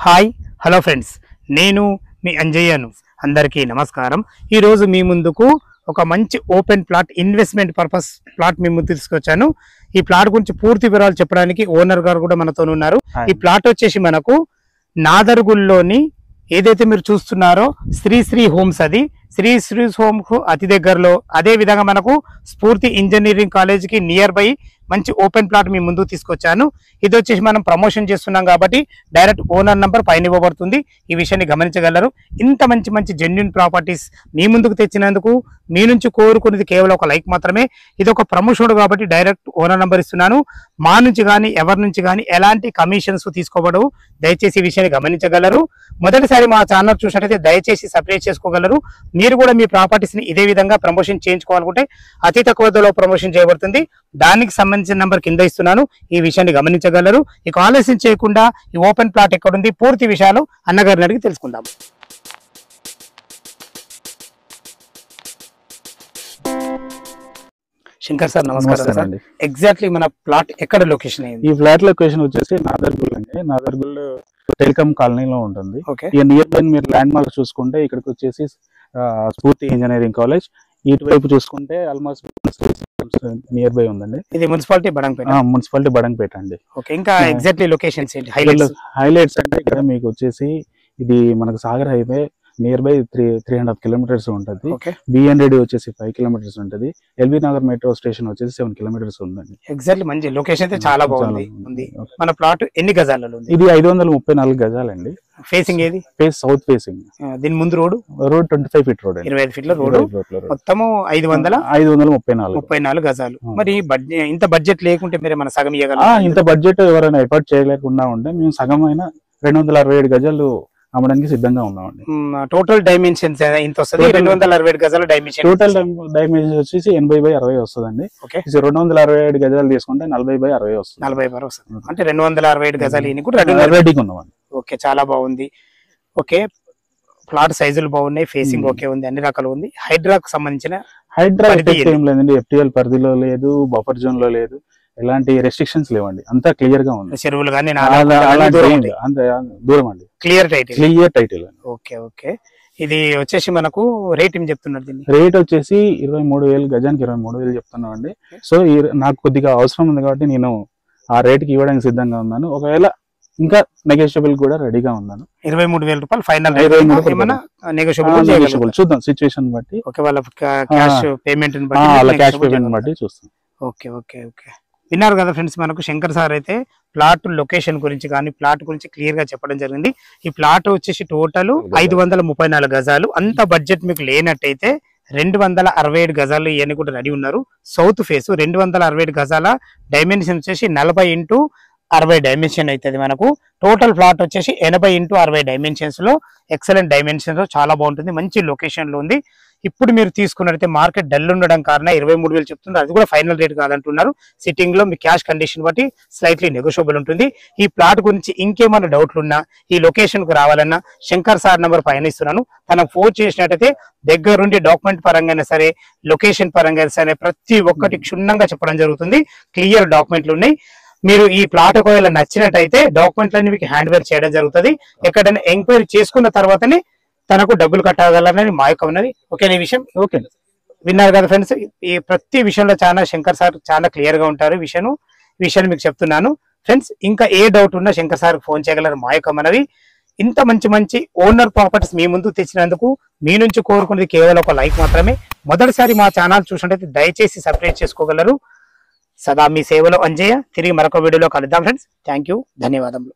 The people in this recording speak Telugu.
హాయ్ హలో ఫ్రెండ్స్, నేను మీ అంజయ్యను. అందరికీ నమస్కారం. ఈరోజు మీ ముందుకు ఒక మంచి open plot, investment purpose plot మీ ముందు తీసుకొచ్చాను. ఈ ప్లాట్ గురించి పూర్తి వివరాలు చెప్పడానికి ఓనర్ గారు కూడా మనతో ఉన్నారు. ఈ ప్లాట్ వచ్చేసి మనకు నాదర్గుల్లోని ఏదైతే మీరు చూస్తున్నారో శ్రీ హోమ్స్, అది శ్రీ హోమ్స్ అతి దగ్గరలో, అదే విధంగా మనకు స్ఫూర్తి ఇంజనీరింగ్ కాలేజ్కి నియర్ బై మంచి ఓపెన్ ప్లాట్ మీ ముందుకు తీసుకొచ్చాను. ఇది వచ్చేసి మనం ప్రమోషన్ చేస్తున్నాం కాబట్టి డైరెక్ట్ ఓనర్ నంబర్ పైన ఇవ్వబడుతుంది. ఈ విషయాన్ని గమనించగలరు. ఇంత మంచి జెన్యూన్ ప్రాపర్టీస్ మీ ముందుకు తెచ్చినందుకు మీ నుంచి కోరుకునేది కేవలం ఒక లైక్ మాత్రమే. ఇది ఒక ప్రమోషన్ కాబట్టి డైరెక్ట్ ఓనర్ నంబర్ ఇస్తున్నాను. మా నుంచి కానీ ఎవరి నుంచి కానీ ఎలాంటి కమిషన్స్ తీసుకోబడవు. దయచేసి ఈ విషయాన్ని గమనించగలరు. మొదటిసారి మా ఛానల్ చూసినట్లయితే దయచేసి సబ్స్క్రైబ్ చేసుకోగలరు. మీరు కూడా మీ ప్రాపర్టీస్ ని ఇదే విధంగా ప్రమోషన్ చేయించుకోవాలనుకుంటే అతి తక్కువ ధరలో ప్రమోషన్ చేయబడుతుంది. దానికి సంబంధించిన నంబర్ కింద ఇస్తున్నాను. ఈ విషయాన్ని గమనించగలరు. ఇక ఆలస్యం చేయకుండా ఈ ఓపెన్ ప్లాట్ ఎక్కడుంది, పూర్తి విషయాలు అన్నగారిని అడిగి తెలుసుకుందాం. శంకర్ సార్ నమస్కారం సార్. ఎగ్జాక్ట్లీ మన ప్లాట్ ఎక్కడ లొకేషన్ అయింది? ఈ ఫ్లాట్ లొకేషన్ వచ్చేసి నాదర్గుల్ అండి. నాదర్గుల్ టెలికామ్ కాలనీలో ఉంటుంది. ఇక నియర్ బై మీరు ల్యాండ్ మార్క్ చూసుకుంటే ఇక్కడికి వచ్చేసి స్ఫూర్తి ఇంజనీరింగ్ కాలేజ్, ఇటువైపు చూసుకుంటే ఆల్మోస్ట్ నియర్ బై ఉందండి. ఇది మున్సిపాలిటీ బడంగపేట. మున్సిపాలిటీ బడంగపేట అండి. ఓకే, ఇంకా ఎగ్జాక్ట్లీ లొకేషన్స్ ఏంటి? హైలైట్స్ అంటే ఇక్కడ మీకు వచ్చేసి ఇది మనకు Sagar highway near by 3.5 kilometres ఉంటుంది. బిఎన్రెడ్డి వచ్చేసి 5 కిలోమీటర్స్ ఉంటుంది. ఎల్బీ నగర్ మెట్రో స్టేషన్ వచ్చేసి 7 కిలోమీటర్స్ ఉందండి. ఎగ్జాక్ట్లీ మంచి లొకేషన్ అయితే చాలా బాగుంది. మన ప్లాట్ ఎన్ని గజాలలో ఉంది? ఇది 534 గజాలండి. ఫేసింగ్ ఏది? Face south facing. దీని ముందు రోడ్ 25 ఫీట్ రోడ్, 25 ఫీట్ల రోడ్, మొత్తము 534 గజాలు. మరి ఇంత బడ్జెట్ లేకుంటే మీరు మన సగం ఇవ్వగలరా? ఇంత బడ్జెట్ ఎవరైనా ఎఫర్ట్ చేయలేకుండా ఉంటే మేము సగం అయినా 267 గజాలు అమ్మడానికి సిద్ధంగా ఉన్నామండి. టోటల్ డైమెన్షన్స్ ఇంత వస్తుంది? 267 గజాల డైమెన్షన్. టోటల్ డైమెన్షన్ వచ్చేసి 80/60 వస్తుందండి. 267 గజాలు తీసుకుంటే 40/60 వస్తుంది. 40/60 వస్తుంది. అంటే 267 గజాలు రెడీగా ఉన్నామండి. ఓకే, చాలా బాగుంది. ఓకే, ప్లాట్ సైజులు బాగున్నాయి, ఫేసింగ్ ఓకే ఉంది, అన్ని రకాలు ఉంది. హైడ్రాకు సంబంధించిన హైడ్రా ఏం లేదండి. FTL పరిధిలో లేదు, బఫర్ జోన్ లో లేదు, ఎలాంటి రెస్ట్రిక్షన్స్ లేవండి. అంతా క్లియర్ గా ఉంది. చెరువులు కానీ దూరం అండి. Clear title. Okay okay. ఇది వచ్చేసి మనకు రేట్ ఏం చెప్తున్నారు? దీన్ని రేట్ వచ్చేసి 23,000 గజానికి 23,000 చెప్తున్నాం అండి. సో నాకు కొద్దిగా అవసరం ఉంది కాబట్టి నేను ఆ రేట్ కి ఇవ్వడానికి సిద్ధంగా ఉన్నాను. ఒకవేళ ఇంకా నెగోషియబుల్ కూడా రెడీగా ఉన్నాను. 23,000 రూపాయలు ఫైనల్. చూద్దాం సిచ్యువేషన్ బట్టి. ఓకే, వాళ్ళ క్యాష్ పేమెంట్ బట్టి చూస్తాం. Okay okay okay. విన్నారు కదా ఫ్రెండ్స్, మనకు శంకర్ సార్ అయితే ప్లాట్ లొకేషన్ గురించి కానీ ప్లాట్ గురించి క్లియర్ గా చెప్పడం జరిగింది. ఈ ప్లాట్ వచ్చేసి టోటల్ 534 గజాలు. అంత బడ్జెట్ మీకు లేనట్టయితే 267 గజాలు ఇవన్నీ కూడా రెడీ ఉన్నారు. సౌత్ ఫేస్ 267 గజాల డైమెన్షన్ వచ్చేసి 40x60 డైమెన్షన్ అవుతుంది. మనకు టోటల్ ప్లాట్ వచ్చేసి 80x60 డైమెన్షన్స్ లో ఎక్సలెంట్ డైమెన్షన్స్ లో చాలా బాగుంటుంది. మంచి లొకేషన్ లో ఉంది. ఇప్పుడు మీరు తీసుకున్నట్లయితే మార్కెట్ డల్ ఉండడం కారణం 23,000 చెప్తున్నారు. అది కూడా ఫైనల్ రేట్ కాదంటున్నారు. సిట్టింగ్ లో మీ క్యాష్ కండిషన్ బట్టి స్లైట్లీ నెగోషియబుల్ ఉంటుంది. ఈ ప్లాట్ గురించి ఇంకేమైనా డౌట్లు ఉన్నా, ఈ లొకేషన్ కు రావాలన్నా శంకర్ సార్ నంబర్ పైన ఇస్తున్నాను. తనకు ఫోన్ చేసినట్టయితే దగ్గరుండి డాక్యుమెంట్ పరంగా సరే, లొకేషన్ పరంగా సరే ప్రతి ఒక్కటి క్షుణ్ణంగా చెప్పడం జరుగుతుంది. క్లియర్ డాక్యుమెంట్లు ఉన్నాయి. మీరు ఈ ప్లాట్ ఒకవేళ నచ్చినట్టయితే డాక్యుమెంట్లన్నీ మీకు హ్యాండ్ ఓవర్ చేయడం జరుగుతుంది. ఎక్కడైనా ఎంక్వైరీ చేసుకున్న తర్వాతనే తనకు డబ్బులు కట్టగలరని మా యొక్క ఉన్నది. ఓకేనా ఈ విషయం? ఓకే, విన్నారు కదా ఫ్రెండ్స్. ఈ ప్రతి విషయంలో చాలా శంకర్ సార్ చాలా క్లియర్ గా ఉంటారు. విషయాన్ని మీకు చెప్తున్నాను ఫ్రెండ్స్. ఇంకా ఏ డౌట్ ఉన్నా శంకర్ సార్ ఫోన్ చేయగలరు. మా యొక్క మనవి. ఇంత మంచి ఓనర్ ప్రాపర్టీస్ మీ ముందు తెచ్చినందుకు మీ నుంచి కోరుకునేది కేవలం ఒక లైక్ మాత్రమే. మొదటిసారి మా ఛానల్ చూసినట్టయితే దయచేసి సబ్స్క్రైబ్ చేసుకోగలరు. సదా మీ సేవలో అంజయ్య. తిరిగి మరొక వీడియోలో కలుద్దాం ఫ్రెండ్స్. థ్యాంక్ యూ, ధన్యవాదములు.